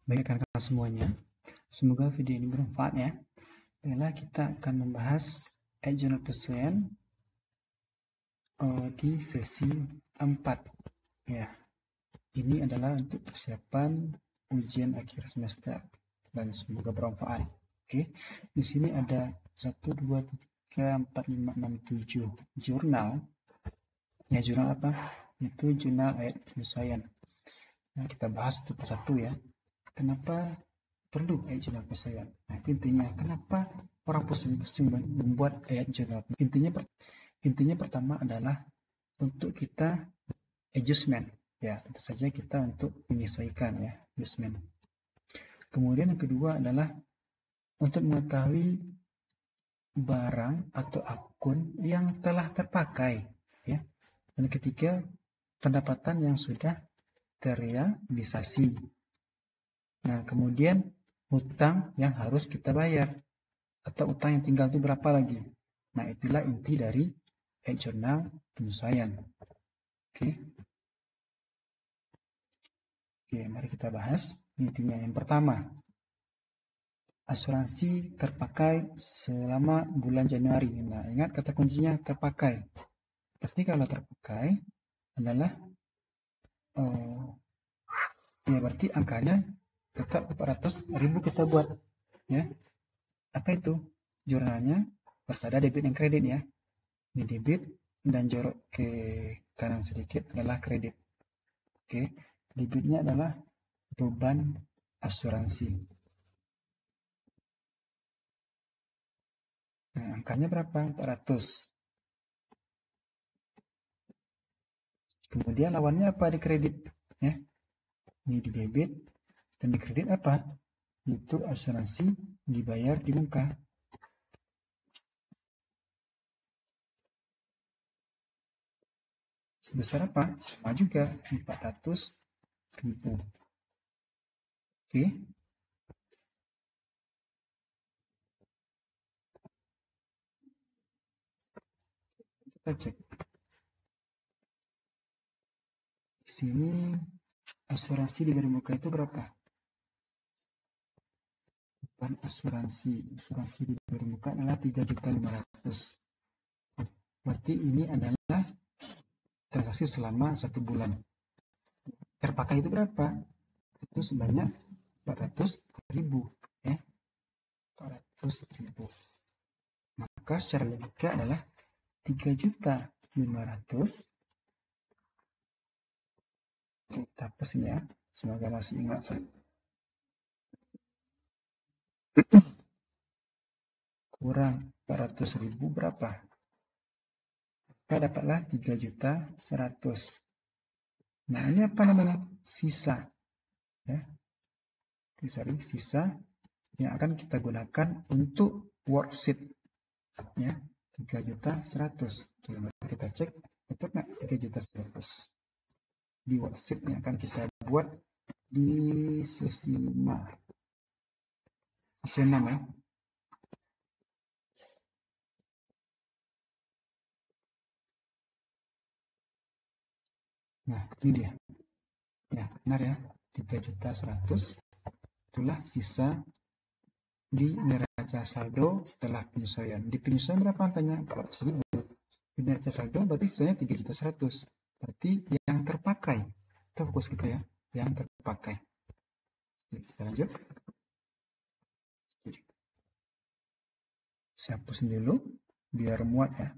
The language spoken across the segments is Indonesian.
Baik rekan-rekan semuanya, semoga video ini bermanfaat ya. Baiklah, kita akan membahas jurnal perselesaian di sesi 4 ya. Ini adalah untuk persiapan ujian akhir semester dan semoga bermanfaat. Oke, di sini ada 1, 2, 3, 4, 5, 6, 7 jurnal. Ya, jurnal apa? Itu jurnal ayat penyesuaian. Nah, kita bahas satu persatu ya. Kenapa perlu ayat jurnal penyesuaian? Nah, intinya kenapa orang pusing-pusing membuat ayat jurnal? Intinya pertama adalah untuk kita adjustment. Ya, tentu saja kita untuk menyesuaikan ya, adjustment. Kemudian yang kedua adalah untuk mengetahui barang atau akun yang telah terpakai ya. Dan ketiga, pendapatan yang sudah terrealisasi. Nah, kemudian hutang yang harus kita bayar atau utang yang tinggal itu berapa lagi. Nah, itulah inti dari jurnal penyesuaian. Oke, mari kita bahas intinya. Yang pertama, asuransi terpakai selama bulan Januari. Nah, ingat kata kuncinya terpakai. Berarti kalau terpakai adalah ya berarti angkanya tetap 400.000 kita buat ya. Apa itu? Jurnalnya harus ada debit dan kredit ya. Ini debit dan jorok ke kanan sedikit adalah kredit. Oke, debitnya adalah beban asuransi. Nah, angkanya berapa? 400. Kemudian lawannya apa di kredit? Ya, ini di debit dan di kredit apa? Itu asuransi dibayar di muka. Sebesar apa? Sama juga 400.000. Oke. Kita cek. Di sini asuransi di muka itu berapa? Beban asuransi di muka adalah 3.500.000. Berarti ini adalah transaksi selama 1 bulan. Terpakai itu berapa? Itu sebanyak 400.000 ya. 400.000. Maka secara logika adalah 3.500.000. Kita hapus ini ya. Semoga masih ingat saya. Kurang 400.000 berapa? Maka dapatlah 3.100.000. Nah, ini apa namanya? Sisa. Ya. Sisa yang akan kita gunakan untuk worksheet. Ya, 3.100.000. Oke, mari kita cek. Itu 3.100.000. Di worksheet yang akan kita buat di sesi 5. Sesi 6 ya. Nah, ini dia. Ya, benar ya. 3.100.000 itulah sisa di neraca saldo setelah penyesuaian. Di penyesuaian berapa angkanya? 400.000. Di neraca saldo berarti sisanya 3.100.000. Berarti yang terpakai. Kita fokus kita ya. Yang terpakai. Oke, kita lanjut. Saya hapusin dulu biar muat ya.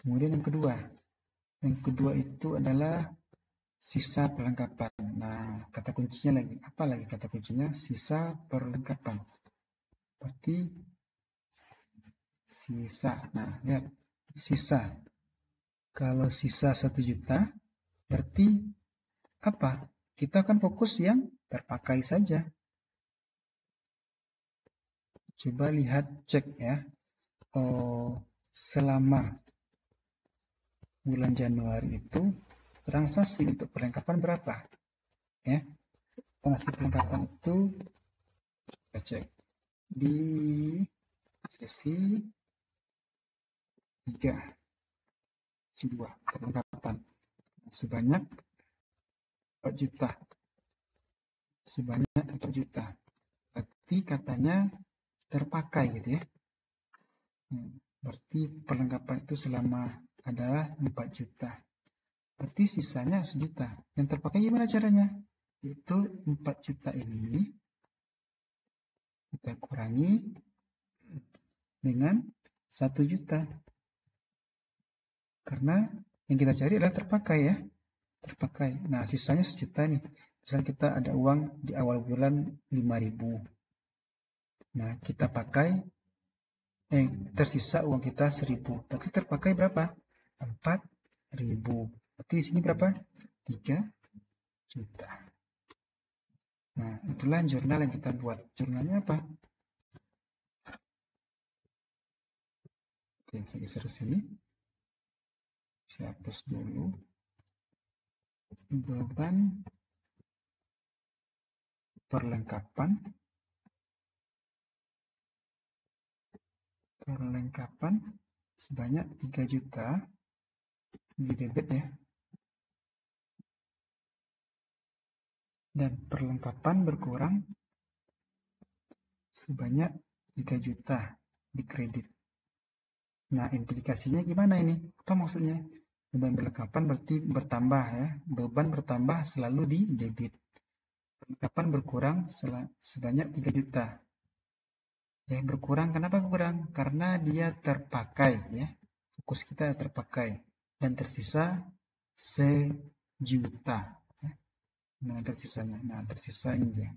Kemudian yang kedua. Yang kedua itu adalah sisa perlengkapan. Nah, kata kuncinya lagi. Apa lagi kata kuncinya? Sisa perlengkapan. Berarti sisa. Nah, lihat. Sisa. Kalau sisa 1 juta, berarti apa? Kita akan fokus yang terpakai saja. Coba lihat, cek ya. Selama bulan Januari itu transaksi untuk perlengkapan berapa? Ya, transaksi perlengkapan itu kita cek di sesi 3. 2 perlengkapan sebanyak 4 juta. Sebanyak 4 juta. Berarti katanya terpakai gitu ya. Berarti perlengkapan itu selama adalah 4 juta. Berarti sisanya 1 juta. Yang terpakai gimana caranya? Itu 4 juta ini kita kurangi dengan 1 juta. Karena yang kita cari adalah terpakai ya. Terpakai. Nah, sisanya 1 juta nih. Misalnya kita ada uang di awal bulan 5.000. Nah, kita pakai tersisa uang kita 1.000. Berarti terpakai berapa? 4.000. Berarti di sini berapa? 3 juta. Nah, itulah jurnal yang kita buat. Jurnalnya apa? Oke, saya geser sini. Saya hapus dulu. Beban perlengkapan sebanyak 3 juta di debit ya. Dan perlengkapan berkurang sebanyak 3 juta di kredit. Nah, implikasinya gimana ini? Apa maksudnya? Beban perlengkapan berarti bertambah ya. Beban bertambah selalu di debit. Perlengkapan berkurang sebanyak 3 juta. Ya, berkurang kenapa berkurang? Karena dia terpakai ya. Fokus kita terpakai dan tersisa 1 juta. Ya. Nah, tersisanya. Nah, tersisa ini dia.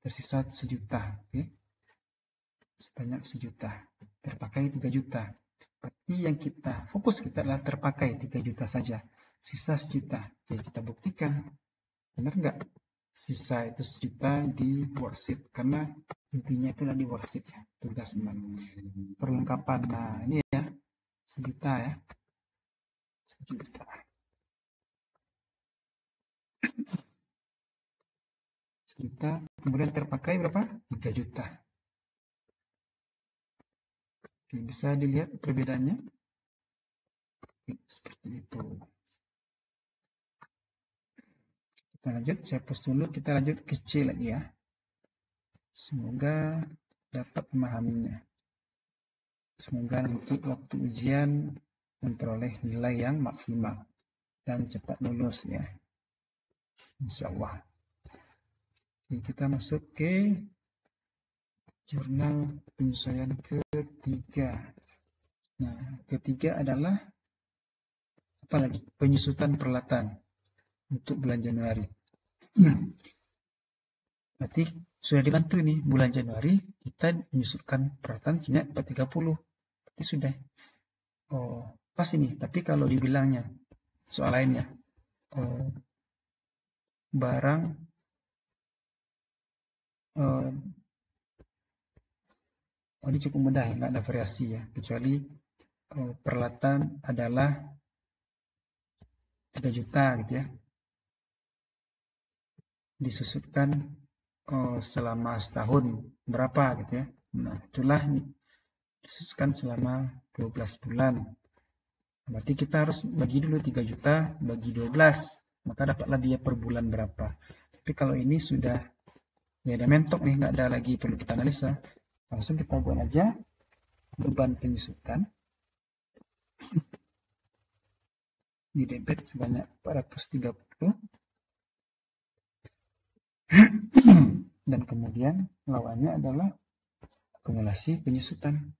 Tersisa 1 juta, oke. Sebanyak 1 juta. Terpakai 3 juta. Berarti yang kita fokus kita adalah terpakai 3 juta saja. Sisa 1 juta. Jadi kita buktikan. Benar nggak? Sisa itu 1 juta di worksheet. Karena intinya itu adalah di worksheet ya. Tugas 6. Perlengkapan. Nah ini ya. 1 juta ya. 1 juta. 1 juta. Kemudian terpakai berapa? 3 juta. Oke, bisa dilihat perbedaannya. Seperti itu. Kita lanjut, saya hapus dulu, kita lanjut ke C lagi ya. Semoga dapat memahaminya. Semoga nanti waktu ujian memperoleh nilai yang maksimal dan cepat lulus ya. Insya Allah. Oke, kita masuk ke jurnal penyesuaian ketiga. Nah, ketiga adalah apa lagi? Penyusutan peralatan untuk bulan Januari. Berarti sudah dibantu nih bulan Januari kita menyusunkan peralatan sebanyak 430. Berarti sudah. Oh, pas ini. Tapi kalau dibilangnya soal lainnya barang ini cukup mudah, nggak ada variasi ya, kecuali peralatan adalah 3 juta gitu ya, disusutkan selama setahun berapa gitu ya. Nah itulah disusutkan selama 12 bulan. Berarti kita harus bagi dulu 3 juta bagi 12, maka dapatlah dia per bulan berapa. Tapi kalau ini sudah ya ada mentok nih, nggak ada lagi perlu kita analisa, langsung kita buat aja beban penyusutan di debit sebanyak 430 dan kemudian lawannya adalah akumulasi penyusutan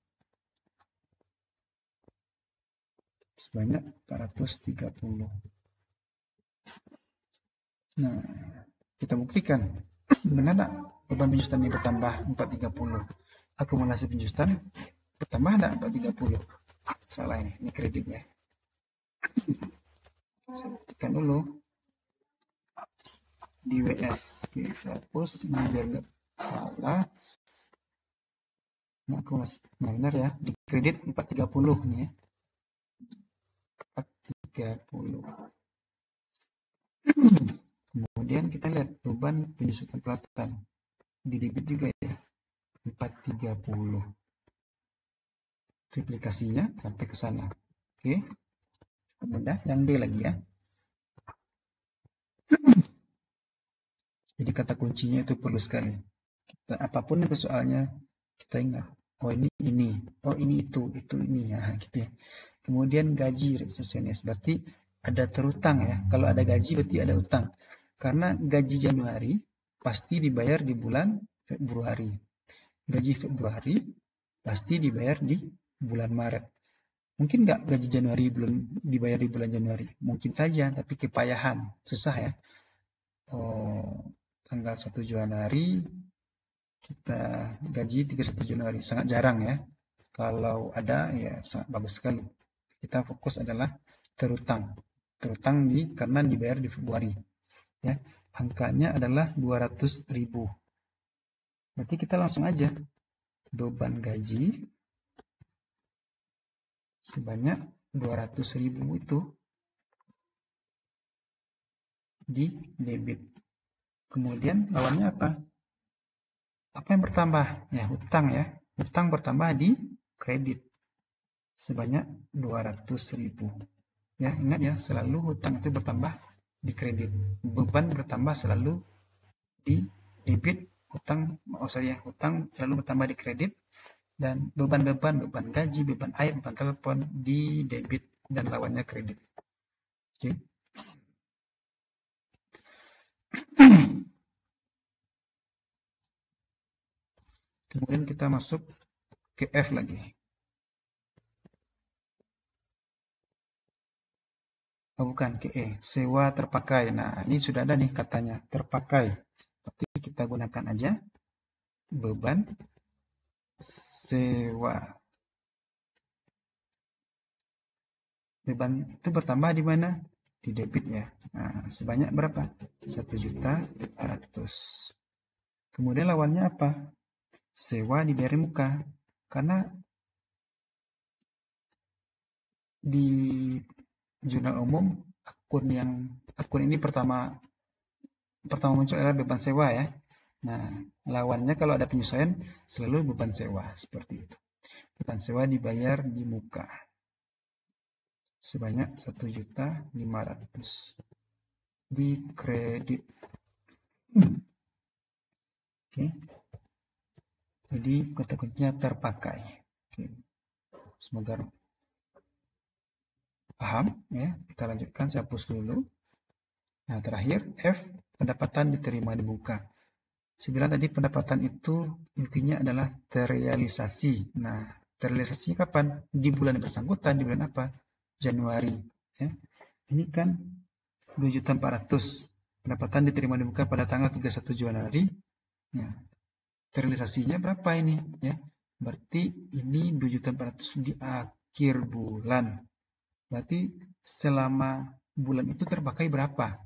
sebanyak 430. Nah, kita buktikan dengan beban penyusutan ini bertambah 430, akumulasi penyusutan bertambah ada 430. Salah ini kreditnya. Saya buktikan dulu di WS. Oke, saya hapus biar nggak salah. Nah, akumulasi benar ya, di kredit 430 nih ya. 430. Kemudian kita lihat beban penyusutan peralatan di debit juga ya, 430. Triplikasinya sampai ke sana. Oke. mudah. Yang D lagi ya. Jadi kata kuncinya itu perlu sekali. Apapun itu soalnya, kita ingat. Oh ini. Oh ini itu ini ya, gitu ya. Kemudian gaji resepsionis, berarti ada terutang ya. Kalau ada gaji berarti ada utang. Karena gaji Januari pasti dibayar di bulan Februari. Gaji Februari pasti dibayar di bulan Maret. Mungkin nggak gaji Januari dibayar di bulan Januari? Mungkin saja, tapi kepayahan. Susah ya. Oh, tanggal 1 Januari kita gaji 31 Januari. Sangat jarang ya. Kalau ada ya sangat bagus sekali. Kita fokus adalah terutang. Terutang karena dibayar di Februari. Ya. Angkanya adalah 200.000. Berarti kita langsung aja beban gaji sebanyak 200.000 itu di debit. Kemudian lawannya apa? Apa yang bertambah? Ya, hutang ya. Hutang bertambah di kredit sebanyak 200.000. Ya, ingat ya, selalu hutang itu bertambah di kredit. Beban bertambah selalu di debit, hutang selalu bertambah di kredit, dan beban gaji, beban air, beban telepon di debit dan lawannya kredit. Oke. Kemudian kita masuk ke F lagi. Oh bukan, ke E. Sewa terpakai. Nah, ini sudah ada nih katanya, terpakai. Berarti kita gunakan aja beban sewa. Beban itu bertambah di mana? Di debit ya. Nah, sebanyak berapa? 1.500.000. Kemudian lawannya apa? Sewa dibayar muka. Karena di jurnal umum akun ini pertama muncul adalah beban sewa ya. Nah, lawannya kalau ada penyesuaian selalu beban sewa seperti itu. Beban sewa dibayar di muka sebanyak 1.500.000 di kredit. Oke. Jadi kata kuncinya terpakai. Oke. Semoga paham ya. Kita lanjutkan, saya hapus dulu. Nah, terakhir F, pendapatan diterima di muka. Sebenarnya tadi pendapatan itu intinya adalah terrealisasi. Nah, terrealisasi kapan? Di bulan bersangkutan, di bulan apa? Januari. Ya. Ini kan 2.400.000. Pendapatan diterima di muka pada tanggal 31 Januari. Ya. Terrealisasinya berapa ini? Ya. Berarti ini 2.400.000 di akhir bulan. Berarti selama bulan itu terpakai berapa?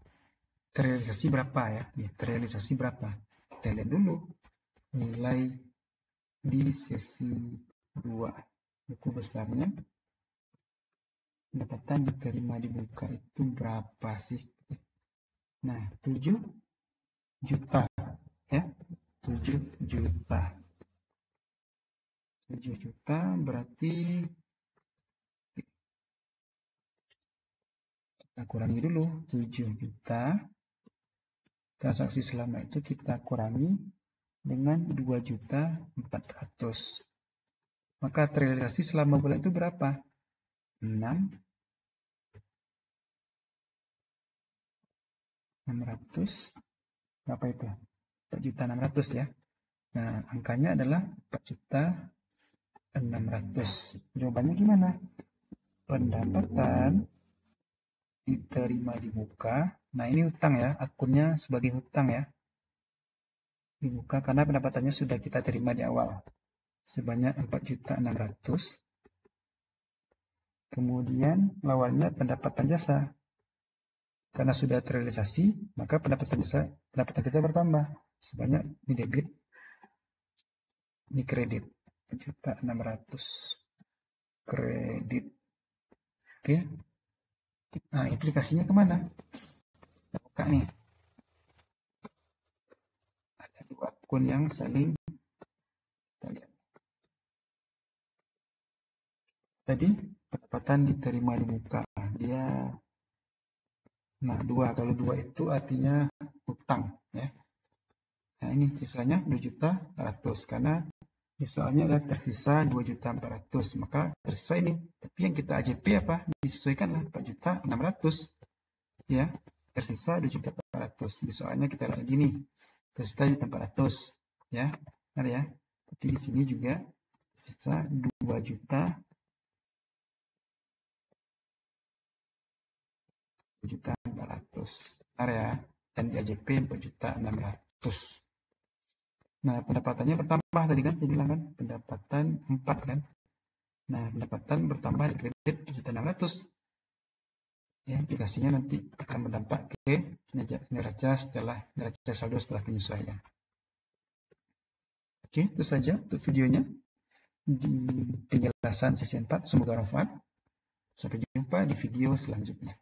Terrealisasi berapa ya? Terrealisasi berapa? Kita lihat dulu nilai di sesi 2 buku besarnya. Pendapatan diterima di muka itu berapa sih? Nah, 7 juta ya. 7 juta. 7 juta berarti kita kurangi dulu 7 juta. Transaksi selama itu kita kurangi dengan 2.400.000. Maka terrealisasi selama bulan itu berapa? 600. Berapa itu? 4.600.000 ya. Nah, angkanya adalah 4.600.000. Jawabannya gimana? Pendapatan diterima di muka. Nah, ini hutang ya, akunnya sebagai hutang ya. Di muka karena pendapatannya sudah kita terima di awal. Sebanyak 4.600.000. Kemudian lawannya pendapatan jasa. Karena sudah terrealisasi, maka pendapatan kita bertambah. Sebanyak di debit, di kredit. 4.600.000 kredit. Oke. Nah, implikasinya kemana? Kita buka nih. Ada dua akun yang saling kita lihat. Tadi pendapatan diterima di muka. Dia, nah 2, kalau 2 itu artinya hutang ya. Nah ini sisanya 2.400.000 karena soalnya adalah tersisa 2.400.000, maka tersisa ini. Tapi yang kita AJP apa? Disesuaikanlah 4.600.000 ya. Tersisa 2.400.000. Di soalnya kita lihat gini, tersisa 2.400.000 ya. Benar ya. Tapi di sini juga tersisa 2.400.000 benar ya. Dan di AJP 4.600.000. Nah, pendapatannya bertambah tadi kan saya bilang kan, pendapatan 4 kan. Nah, pendapatan bertambah di kredit 7.600. Ya, aplikasinya nanti akan berdampak ke neraca saldo setelah penyesuaian. Oke, itu saja untuk videonya di penjelasan sesi 4. Semoga bermanfaat. Sampai jumpa di video selanjutnya.